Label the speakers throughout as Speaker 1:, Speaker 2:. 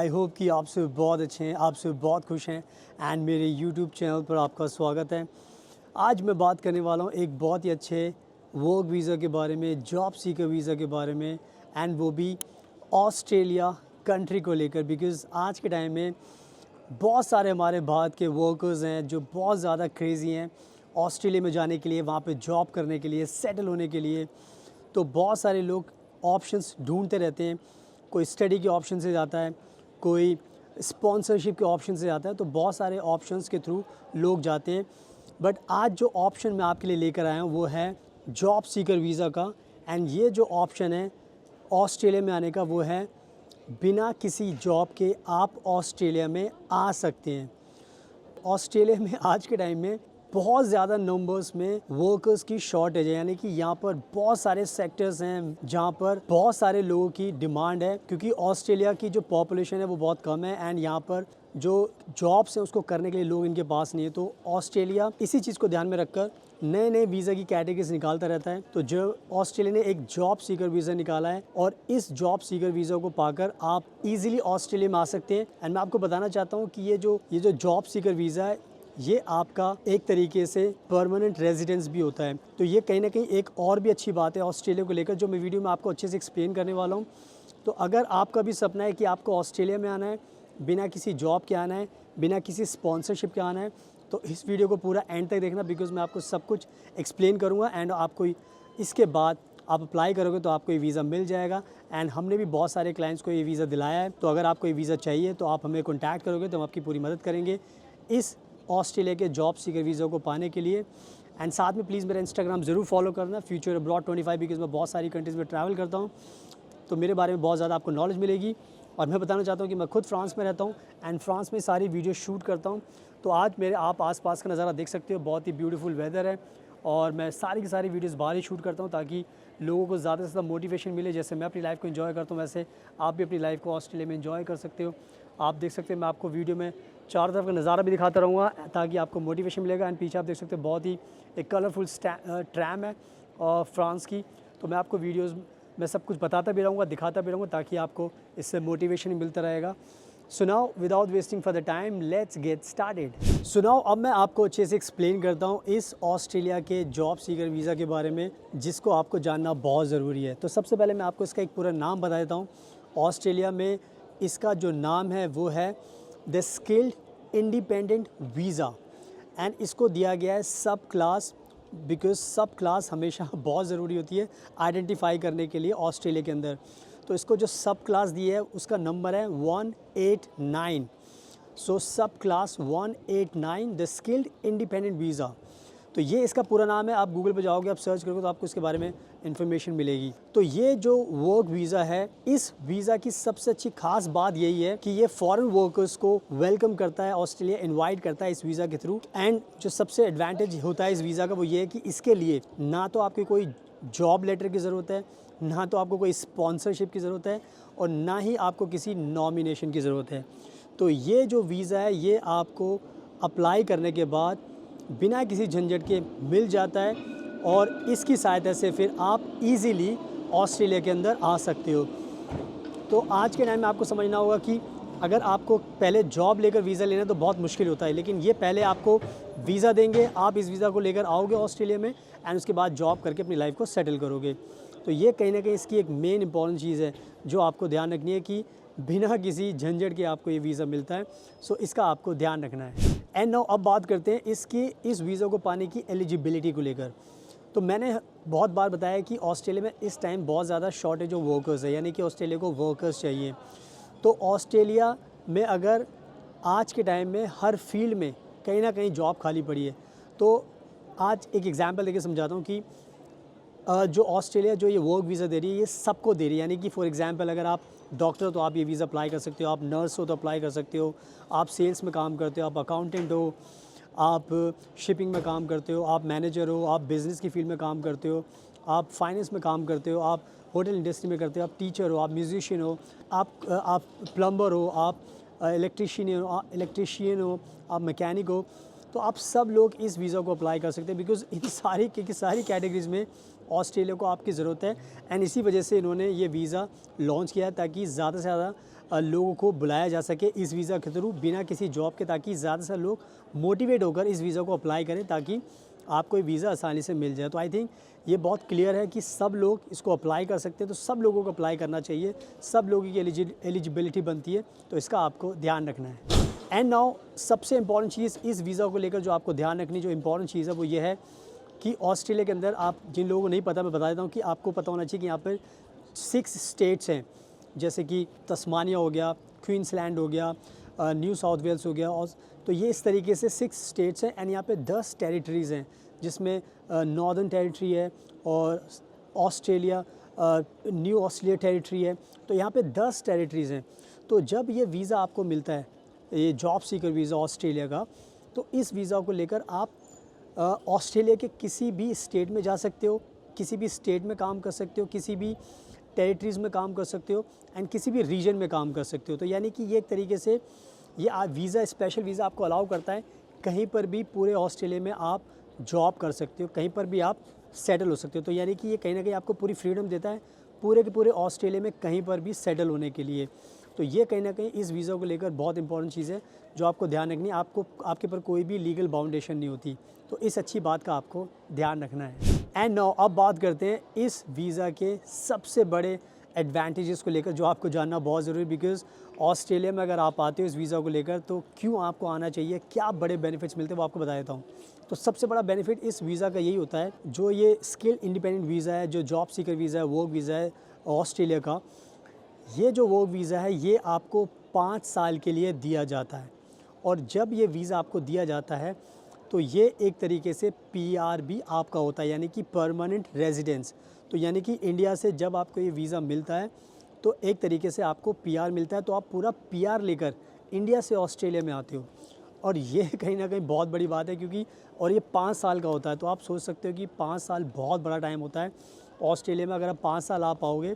Speaker 1: I hope कि आप सब बहुत अच्छे हैं, आप सब बहुत खुश हैं एंड मेरे यूट्यूब चैनल पर आपका स्वागत है। आज मैं बात करने वाला हूँ एक बहुत ही अच्छे वर्क वीज़ा के बारे में, जॉब सीकर वीज़ा के बारे में एंड वो भी ऑस्ट्रेलिया कंट्री को लेकर। बिकॉज़ आज के टाइम में बहुत सारे हमारे भारत के वर्कर्स हैं जो बहुत ज़्यादा क्रेज़ी हैं ऑस्ट्रेलिया में जाने के लिए, वहाँ पे जॉब करने के लिए, सेटल होने के लिए। तो बहुत सारे लोग ऑप्शंस ढूंढते रहते हैं। कोई स्टडी के ऑप्शन से जाता है, कोई स्पॉन्सरशिप के ऑप्शन से जाता है, तो बहुत सारे ऑप्शंस के थ्रू लोग जाते हैं। बट आज जो ऑप्शन मैं आपके लिए लेकर आया हूँ वो है जॉब सीकर वीज़ा का। एंड ये जो ऑप्शन है ऑस्ट्रेलिया में आने का वो है बिना किसी जॉब के आप ऑस्ट्रेलिया में आ सकते हैं। ऑस्ट्रेलिया में आज के टाइम में बहुत ज़्यादा नंबर्स में वर्कर्स की शॉर्टेज है, यानी कि यहाँ पर बहुत सारे सेक्टर्स हैं जहाँ पर बहुत सारे लोगों की डिमांड है, क्योंकि ऑस्ट्रेलिया की जो पॉपुलेशन है वो बहुत कम है एंड यहाँ पर जो जॉब्स हैं उसको करने के लिए लोग इनके पास नहीं है। तो ऑस्ट्रेलिया इसी चीज़ को ध्यान में रखकर नए नए वीज़ा की कैटेगरीज निकालता रहता है। तो जो ऑस्ट्रेलिया ने एक जॉब सीकर वीज़ा निकाला है और इस जॉब सीकर वीज़ा को पाकर आप इजीली ऑस्ट्रेलिया में आ सकते हैं। एंड मैं आपको बताना चाहता हूँ कि ये जो जॉब सीकर वीज़ा है ये आपका एक तरीके से परमानेंट रेजिडेंस भी होता है। तो ये कहीं ना कहीं एक और भी अच्छी बात है ऑस्ट्रेलिया को लेकर, जो मैं वीडियो में आपको अच्छे से एक्सप्लेन करने वाला हूँ। तो अगर आपका भी सपना है कि आपको ऑस्ट्रेलिया में आना है, बिना किसी जॉब के आना है, बिना किसी स्पॉन्सरशिप के आना है, तो इस वीडियो को पूरा एंड तक देखना, बिकॉज मैं आपको सब कुछ एक्सप्लेन करूँगा एंड आपको इसके बाद आप अप्लाई करोगे तो आपको ये वीज़ा मिल जाएगा। एंड हमने भी बहुत सारे क्लाइंट्स को ये वीज़ा दिलाया है। तो अगर आपको ये वीज़ा चाहिए तो आप हमें कॉन्टैक्ट करोगे तो हम आपकी पूरी मदद करेंगे इस ऑस्ट्रेलिया के जॉब सीकर वीज़ा को पाने के लिए। एंड साथ में प्लीज़ मेरा इंस्टाग्राम ज़रूर फॉलो करना, फ्यूचर अब्रॉड 25, बिकॉज मैं बहुत सारी कंट्रीज़ में ट्रैवल करता हूँ, तो मेरे बारे में बहुत ज़्यादा आपको नॉलेज मिलेगी। और मैं बताना चाहता हूँ कि मैं खुद फ्रांस में रहता हूँ एंड फ्रांस में सारी वीडियो शूट करता हूँ। तो आज मेरे आप आसपास का नज़ारा देख सकते हो, बहुत ही ब्यूटीफुल वेदर है और मैं सारी की सारी वीडियोस बाहर ही शूट करता हूँ ताकि लोगों को ज़्यादा से ज़्यादा मोटिवेशन मिले। जैसे मैं अपनी लाइफ को एंजॉय करता हूँ वैसे आप भी अपनी लाइफ को ऑस्ट्रेलिया में एंजॉय कर सकते हो। आप देख सकते हैं मैं आपको वीडियो में चारों तरफ का नज़ारा भी दिखाता रहूँगा ताकि आपको मोटिवेशन मिलेगा। एंड पीछे आप देख सकते हैं बहुत ही एक कलरफुल ट्रैम है फ्रांस की। तो मैं आपको वीडियोज़ में सब कुछ बताता भी रहूँगा, दिखाता भी रहूँगा ताकि आपको इससे मोटिवेशन मिलता रहेगा। So now without wasting for the time let's get started. So now अब मैं आपको अच्छे से एक्सप्लेन करता हूँ इस ऑस्ट्रेलिया के जॉब सीकर वीज़ा के बारे में, जिसको आपको जानना बहुत ज़रूरी है। तो सबसे पहले मैं आपको इसका एक पूरा नाम बता देता हूँ। ऑस्ट्रेलिया में इसका जो नाम है वो है the skilled independent visa and इसको दिया गया है सब क्लास, बिकॉज सब क्लास हमेशा बहुत ज़रूरी होती है आइडेंटिफाई करने के लिए ऑस्ट्रेलिया के अंदर। तो इसको जो सब क्लास दी है उसका नंबर है 189। सो सब class 189 the skilled independent visa. तो ये इसका पूरा नाम है। आप गूगल पे जाओगे, आप सर्च करोगे तो आपको इसके बारे में इन्फॉर्मेशन मिलेगी। तो ये जो वर्क वीज़ा है, इस वीज़ा की सबसे अच्छी खास बात यही है कि ये फॉरेन वर्कर्स को वेलकम करता है, ऑस्ट्रेलिया इनवाइट करता है इस वीज़ा के थ्रू। एंड जो सबसे एडवांटेज होता है इस वीज़ा का वो ये है कि इसके लिए ना तो आपकी कोई जॉब लेटर की ज़रूरत है, ना तो आपको कोई स्पॉन्सरशिप की ज़रूरत है और ना ही आपको किसी नॉमिनेशन की ज़रूरत है। तो ये जो वीज़ा है ये आपको अप्लाई करने के बाद बिना किसी झंझट के मिल जाता है और इसकी सहायता से फिर आप इजीली ऑस्ट्रेलिया के अंदर आ सकते हो। तो आज के टाइम में आपको समझना होगा कि अगर आपको पहले जॉब लेकर वीज़ा लेना तो बहुत मुश्किल होता है, लेकिन ये पहले आपको वीज़ा देंगे, आप इस वीज़ा को लेकर आओगे ऑस्ट्रेलिया में एंड उसके बाद जॉब करके अपनी लाइफ को सेटल करोगे। तो ये कहीं ना कहीं इसकी एक मेन इंपॉर्टेंट चीज़ है जो आपको ध्यान रखनी है कि बिना किसी झंझट के आपको ये वीज़ा मिलता है। सो इसका आपको ध्यान रखना है। एंड नाउ अब बात करते हैं इस वीज़ा को पाने की एलिजिबिलिटी को लेकर। तो मैंने बहुत बार बताया कि ऑस्ट्रेलिया में इस टाइम बहुत ज़्यादा शॉर्टेज ऑफ वर्कर्स है, यानी कि ऑस्ट्रेलिया को वर्कर्स चाहिए। तो ऑस्ट्रेलिया में अगर आज के टाइम में हर फील्ड में कहीं ना कहीं जॉब खाली पड़ी है। तो आज एक एग्जांपल देके समझाता हूँ कि जो ऑस्ट्रेलिया जो ये वर्क वीज़ा दे रही है ये सबको दे रही है। यानी कि फॉर एग्जांपल अगर आप डॉक्टर हो तो आप ये वीज़ा अप्लाई कर सकते हो, आप नर्स हो तो अप्लाई कर सकते हो, आप सेल्स में काम करते हो, आप अकाउंटेंट हो, आप शिपिंग में काम करते हो, आप मैनेजर हो, आप बिज़नेस की फील्ड में काम करते हो, आप फाइनेंस में काम करते हो, आप होटल इंडस्ट्री में करते हो, आप टीचर हो, आप म्यूजिशियन हो, आप प्लम्बर हो, आप इलेक्ट्रीशियन हो, आप मैकेनिक हो। तो आप सब लोग इस वीज़ा को अप्लाई कर सकते हैं बिकॉज़ इन सारी कैटेगरीज़ में ऑस्ट्रेलिया को आपकी ज़रूरत है। एंड इसी वजह से इन्होंने ये वीज़ा लॉन्च किया है ताकि ज़्यादा से ज़्यादा लोगों को बुलाया जा सके इस वीज़ा के थ्रू बिना किसी जॉब के, ताकि ज़्यादा से लोग मोटिवेट होकर इस वीज़ा को अप्लाई करें ताकि आपको ये वीज़ा आसानी से मिल जाए। तो आई थिंक ये बहुत क्लियर है कि सब लोग इसको अप्लाई कर सकते हैं, तो सब लोगों को अप्लाई करना चाहिए, सब लोगों की एलिजिबिलिटी बनती है, तो इसका आपको ध्यान रखना है। एंड नाउ सबसे इम्पॉर्टेंट चीज़ इस वीज़ा को लेकर जो आपको ध्यान रखनी, जो इम्पॉर्टेंट चीज़ है वो ये है कि ऑस्ट्रेलिया के अंदर, आप जिन लोगों को नहीं पता मैं बता देता हूँ कि आपको पता होना चाहिए कि यहाँ पर 6 स्टेट्स हैं, जैसे कि तस्मानिया हो गया, क्वींसलैंड हो गया, न्यू साउथ वेल्स हो गया, और तो ये इस तरीके से 6 स्टेट्स हैं। एंड यहाँ पे 10 टेरिटरीज़ हैं, जिसमें नॉर्दर्न टेरिटरी है और ऑस्ट्रेलिया, न्यू ऑस्ट्रेलिया टेरिटरी है। तो यहाँ पे 10 टेरिटरीज़ हैं। तो जब ये वीज़ा आपको मिलता है, ये जॉब सीकर वीज़ा ऑस्ट्रेलिया का, तो इस वीज़ा को लेकर आप ऑस्ट्रेलिया के किसी भी स्टेट में जा सकते हो, किसी भी स्टेट में काम कर सकते हो, किसी भी टेरिटरीज़ में काम कर सकते हो, एंड किसी भी रीजन में काम कर सकते हो। तो यानी कि ये एक तरीके से ये वीज़ा, स्पेशल वीज़ा आपको अलाउ करता है कहीं पर भी पूरे ऑस्ट्रेलिया में आप जॉब कर सकते हो, कहीं पर भी आप सेटल हो सकते हो। तो यानी कि ये कहीं ना कहीं आपको पूरी फ्रीडम देता है पूरे के पूरे ऑस्ट्रेलिया में कहीं पर भी सेटल होने के लिए। तो ये कहीं ना कहीं इस वीज़ा को लेकर बहुत इंपॉर्टेंट चीज़ है जो आपको ध्यान रखनी है। आपको, आपके पर कोई भी लीगल बाउंडेशन नहीं होती, तो इस अच्छी बात का आपको ध्यान रखना है। एंड नाउ अब बात करते हैं इस वीज़ा के सबसे बड़े एडवांटेजेस को लेकर, जो आपको जानना बहुत ज़रूरी है। बिकॉज़ ऑस्ट्रेलिया में अगर आप आते हो इस वीज़ा को लेकर, तो क्यों आपको आना चाहिए, क्या बड़े बेनिफिट्स मिलते हैं वो आपको बता देता हूँ। तो सबसे बड़ा बेनिफिट इस वीज़ा का यही होता है, जो ये स्किल इंडिपेंडेंट वीज़ा है, जो जॉब सीकर वीज़ा है, वर्क वीज़ा है ऑस्ट्रेलिया का, ये जो वर्क वीज़ा है ये आपको 5 साल के लिए दिया जाता है। और जब ये वीज़ा आपको दिया जाता है तो ये एक तरीके से पीआर भी आपका होता है, यानी कि परमानेंट रेजिडेंस। तो यानी कि इंडिया से जब आपको ये वीज़ा मिलता है तो एक तरीके से आपको पीआर मिलता है, तो आप पूरा पीआर लेकर इंडिया से ऑस्ट्रेलिया में आते हो। और ये कहीं ना कहीं बहुत बड़ी बात है, क्योंकि और ये 5 साल का होता है। तो आप सोच सकते हो कि 5 साल बहुत बड़ा टाइम होता है ऑस्ट्रेलिया में। अगर आप 5 साल आ पाओगे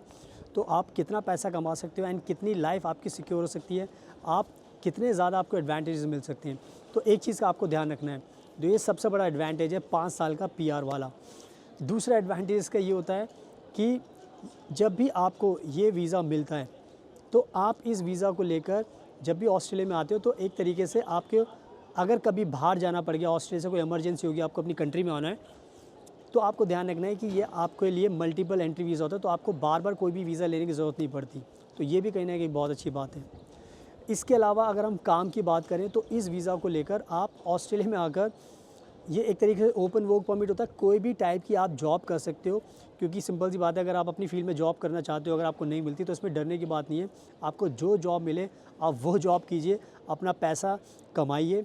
Speaker 1: तो आप कितना पैसा कमा सकते हो, एंड कितनी लाइफ आपकी सिक्योर हो सकती है, आप कितने ज़्यादा आपको एडवांटेजेस मिल सकते हैं। तो एक चीज़ का आपको ध्यान रखना है, जो ये सबसे बड़ा एडवांटेज है 5 साल का पीआर वाला। दूसरा एडवांटेज इसका ये होता है कि जब भी आपको ये वीज़ा मिलता है तो आप इस वीज़ा को लेकर जब भी ऑस्ट्रेलिया में आते हो, तो एक तरीके से आपके, अगर कभी बाहर जाना पड़ गया, ऑस्ट्रेलिया से कोई इमरजेंसी होगी, आपको अपनी कंट्री में आना है, तो आपको ध्यान रखना है कि ये आपके लिए मल्टीपल एंट्री वीज़ा होता है, तो आपको बार बार कोई भी वीज़ा लेने की ज़रूरत नहीं पड़ती। तो ये भी कहीं ना कहीं बहुत अच्छी बात है। इसके अलावा अगर हम काम की बात करें तो इस वीज़ा को लेकर आप ऑस्ट्रेलिया में आकर, ये एक तरीके से ओपन वर्क परमिट होता है, कोई भी टाइप की आप जॉब कर सकते हो। क्योंकि सिंपल सी बात है, अगर आप अपनी फील्ड में जॉब करना चाहते हो, अगर आपको नहीं मिलती तो इसमें डरने की बात नहीं है। आपको जो जॉब मिले आप वो जॉब कीजिए, अपना पैसा कमाइए,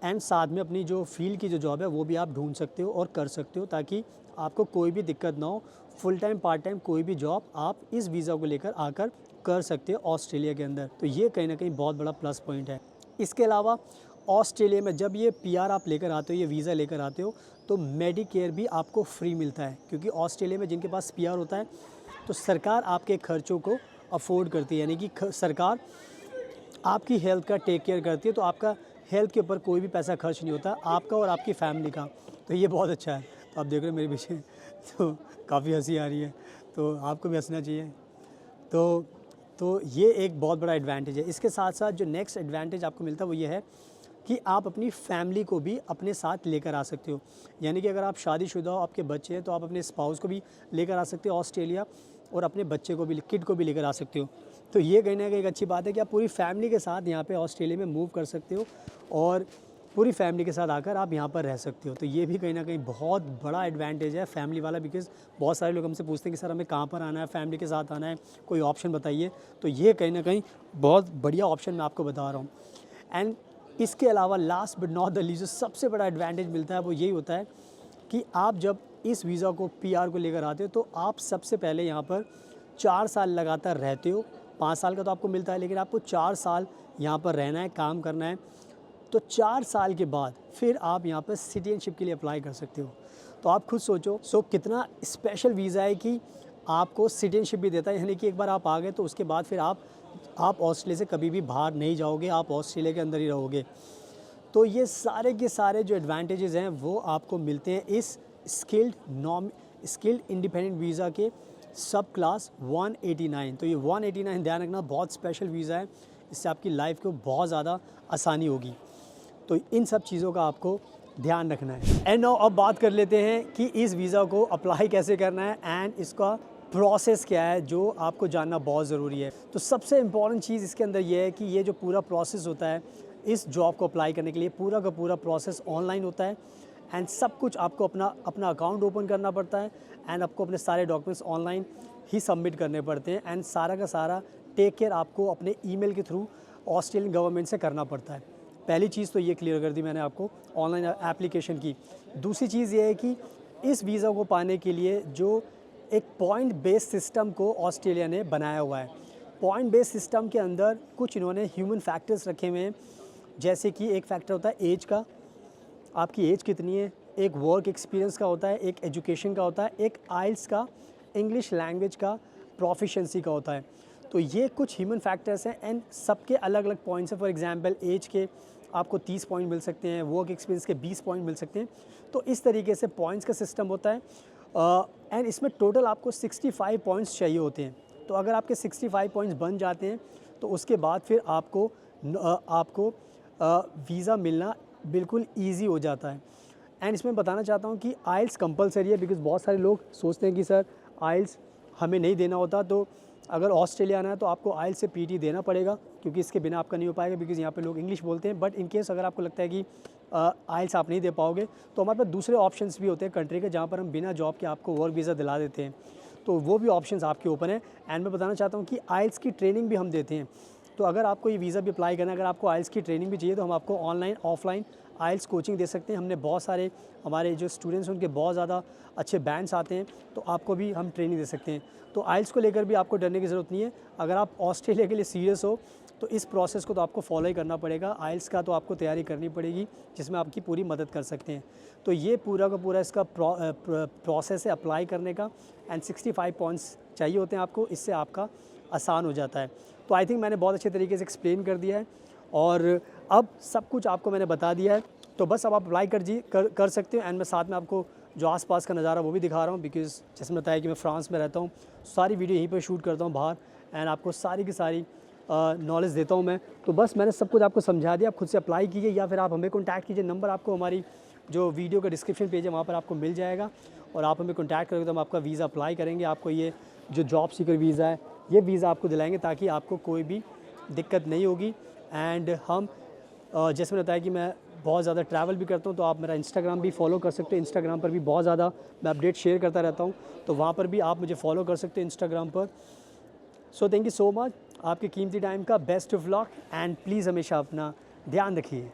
Speaker 1: एंड साथ में अपनी जो फील्ड की जो जॉब है वो भी आप ढूंढ सकते हो और कर सकते हो, ताकि आपको कोई भी दिक्कत ना हो। फुल टाइम पार्ट टाइम कोई भी जॉब आप इस वीज़ा को लेकर आकर कर सकते हो ऑस्ट्रेलिया के अंदर। तो ये कहीं ना कहीं बहुत बड़ा प्लस पॉइंट है। इसके अलावा ऑस्ट्रेलिया में जब ये पीआर आप लेकर आते हो, ये वीज़ा लेकर आते हो, तो मेडिकेयर भी आपको फ्री मिलता है। क्योंकि ऑस्ट्रेलिया में जिनके पास पीआर होता है तो सरकार आपके खर्चों को अफोर्ड करती है, यानी कि सरकार आपकी हेल्थ का टेक केयर करती है। तो आपका हेल्थ के ऊपर कोई भी पैसा खर्च नहीं होता, आपका और आपकी फैमिली का। तो ये बहुत अच्छा है। तो आप देख रहे हो मेरे पीछे, तो काफ़ी हंसी आ रही है, तो आपको भी हंसना चाहिए। तो ये एक बहुत बड़ा एडवांटेज है। इसके साथ साथ जो नेक्स्ट एडवांटेज आपको मिलता है वो ये है कि आप अपनी फैमिली को भी अपने साथ लेकर आ सकते हो। यानी कि अगर आप शादीशुदा हो, आपके बच्चे हैं, तो आप अपने स्पाउस को भी लेकर आ सकते हो ऑस्ट्रेलिया, और अपने बच्चे को भी, किड को भी लेकर आ सकते हो। तो ये कहीं ना कहीं एक अच्छी बात है कि आप पूरी फैमिली के साथ यहाँ पे ऑस्ट्रेलिया में मूव कर सकते हो, और पूरी फैमिली के साथ आकर आप यहाँ पर रह सकते हो। तो ये भी कहीं ना कहीं बहुत बड़ा एडवांटेज है फैमिली वाला। बिकॉज़ बहुत सारे लोग हमसे पूछते हैं कि सर हमें कहाँ पर आना है, फैमिली के साथ आना है, कोई ऑप्शन बताइए। तो ये कहीं ना कहीं बहुत बढ़िया ऑप्शन मैं आपको बता रहा हूँ। एंड इसके अलावा last but not the least, जो सबसे बड़ा एडवांटेज मिलता है वो यही होता है कि आप जब इस वीज़ा को, पीआर को लेकर आते हो, तो आप सबसे पहले यहाँ पर 4 साल लगातार रहते हो। 5 साल का तो आपको मिलता है, लेकिन आपको 4 साल यहाँ पर रहना है, काम करना है। तो 4 साल के बाद फिर आप यहाँ पर सिटीजनशिप के लिए अप्लाई कर सकते हो। तो आप खुद सोचो, कितना स्पेशल वीज़ा है कि आपको सिटीजनशिप भी देता है। यानी कि एक बार आप आ गए तो उसके बाद फिर आप ऑस्ट्रेलिया से कभी भी बाहर नहीं जाओगे, आप ऑस्ट्रेलिया के अंदर ही रहोगे। तो ये सारे के सारे जो एडवांटेजेस हैं वो आपको मिलते हैं इस स्किल्ड इंडिपेंडेंट वीज़ा के सब क्लास 189। तो ये 189 ध्यान रखना, बहुत स्पेशल वीज़ा है, इससे आपकी लाइफ को बहुत ज़्यादा आसानी होगी। तो इन सब चीज़ों का आपको ध्यान रखना है। एंड नाउ अब बात कर लेते हैं कि इस वीज़ा को अप्लाई कैसे करना है एंड इसका प्रोसेस क्या है, जो आपको जानना बहुत ज़रूरी है। तो सबसे इम्पॉर्टेंट चीज़ इसके अंदर ये है कि ये जो पूरा प्रोसेस होता है इस जॉब को अप्लाई करने के लिए, पूरा का पूरा प्रोसेस ऑनलाइन होता है एंड सब कुछ आपको अपना अकाउंट ओपन करना पड़ता है एंड आपको अपने सारे डॉक्यूमेंट्स ऑनलाइन ही सबमिट करने पड़ते हैं एंड सारा का सारा टेक केयर आपको अपने ईमेल के थ्रू ऑस्ट्रेलियन गवर्नमेंट से करना पड़ता है। पहली चीज़ तो ये क्लियर कर दी मैंने आपको ऑनलाइन एप्लीकेशन की। दूसरी चीज़ ये है कि इस वीज़ा को पाने के लिए जो एक पॉइंट बेस्ड सिस्टम को ऑस्ट्रेलिया ने बनाया हुआ है। पॉइंट बेस्ड सिस्टम के अंदर कुछ इन्होंने ह्यूमन फैक्टर्स रखे हुए हैं, जैसे कि एक फैक्टर होता है एज का, आपकी एज कितनी है, एक वर्क एक्सपीरियंस का होता है, एक एजुकेशन का होता है, एक आइल्स का, इंग्लिश लैंग्वेज का, प्रोफिशिएंसी का होता है। तो ये कुछ ह्यूमन फैक्टर्स हैं एंड सबके अलग अलग पॉइंट्स हैं। फॉर एग्जांपल एज के आपको 30 पॉइंट मिल सकते हैं, वर्क एक्सपीरियंस के 20 पॉइंट मिल सकते हैं। तो इस तरीके से पॉइंट्स का सिस्टम होता है एंड इसमें टोटल आपको 65 पॉइंट्स चाहिए होते हैं। तो अगर आपके 65 पॉइंट्स बन जाते हैं तो उसके बाद फिर आपको वीज़ा मिलना बिल्कुल ईजी हो जाता है। एंड इसमें बताना चाहता हूँ कि आइल्स कंपलसरी है, बिकॉज़ बहुत सारे लोग सोचते हैं कि सर आइल्स हमें नहीं देना होता, तो अगर ऑस्ट्रेलिया आना है तो आपको आइल्स से पीटी देना पड़ेगा, क्योंकि इसके बिना आपका नहीं हो पाएगा, बिकॉज़ यहाँ पे लोग इंग्लिश बोलते हैं। बट इन केस अगर आपको लगता है कि आइल्स आप नहीं दे पाओगे, तो हमारे पास दूसरे ऑप्शंस भी होते हैं कंट्री के, जहाँ पर हम बिना जॉब के आपको वर्क वीज़ा दिला देते हैं। तो वो भी ऑप्शंस आपके ओपन है। एंड मैं बताना चाहता हूँ कि आइल्स की ट्रेनिंग भी हम देते हैं। तो अगर आपको ये वीज़ा भी अप्लाई करना है, अगर आपको आइल्स की ट्रेनिंग भी चाहिए, तो हम आपको ऑनलाइन ऑफलाइन आइल्स कोचिंग दे सकते हैं। हमने बहुत सारे हमारे जो स्टूडेंट्स हैं उनके बहुत ज़्यादा अच्छे बैंड्स आते हैं, तो आपको भी हम ट्रेनिंग दे सकते हैं। तो आइल्स को लेकर भी आपको डरने की ज़रूरत नहीं है। अगर आप ऑस्ट्रेलिया के लिए सीरियस हो तो इस प्रोसेस को तो आपको फॉलो ही करना पड़ेगा। आइल्स का तो आपको तैयारी करनी पड़ेगी, जिसमें आपकी पूरी मदद कर सकते हैं। तो ये पूरा का पूरा इसका प्रोसेस है अप्लाई करने का एंड 65 पॉइंट्स चाहिए होते हैं आपको, इससे आपका आसान हो जाता है। तो आई थिंक मैंने बहुत अच्छे तरीके से एक्सप्लेन कर दिया है और अब सब कुछ आपको मैंने बता दिया है। तो बस अब आप अप्लाई कर सकते हो। एंड मैं साथ में आपको जो आसपास का नज़ारा वो भी दिखा रहा हूँ, बिकॉज़ जैसे मैं बताया कि मैं फ्रांस में रहता हूँ, सारी वीडियो यहीं पर शूट करता हूँ बाहर एंड आपको सारी की सारी नॉलेज देता हूँ मैं। तो बस मैंने सब कुछ आपको समझा दिया। आप खुद से अप्लाई कीजिए या फिर आप हमें कॉन्टैक्ट कीजिए। नंबर आपको हमारी जो वीडियो का डिस्क्रिप्शन पेज है वहाँ पर आपको मिल जाएगा और आप हमें कॉन्टैक्ट करोगे तो हम आपका वीज़ा अप्लाई करेंगे। आपको ये जो जॉब सीकर वीज़ा है ये वीज़ा आपको दिलाएंगे, ताकि आपको कोई भी दिक्कत नहीं होगी। एंड हम जैसे मैंने बताया कि मैं बहुत ज़्यादा ट्रैवल भी करता हूँ, तो आप मेरा इंस्टाग्राम भी फॉलो कर सकते हो। इंस्टाग्राम पर भी बहुत ज़्यादा मैं अपडेट शेयर करता रहता हूँ, तो वहाँ पर भी आप मुझे फॉलो कर सकते हो इंस्टाग्राम पर। So thank you so much. आपके कीमती टाइम का best of luck and please हमेशा अपना ध्यान रखिए।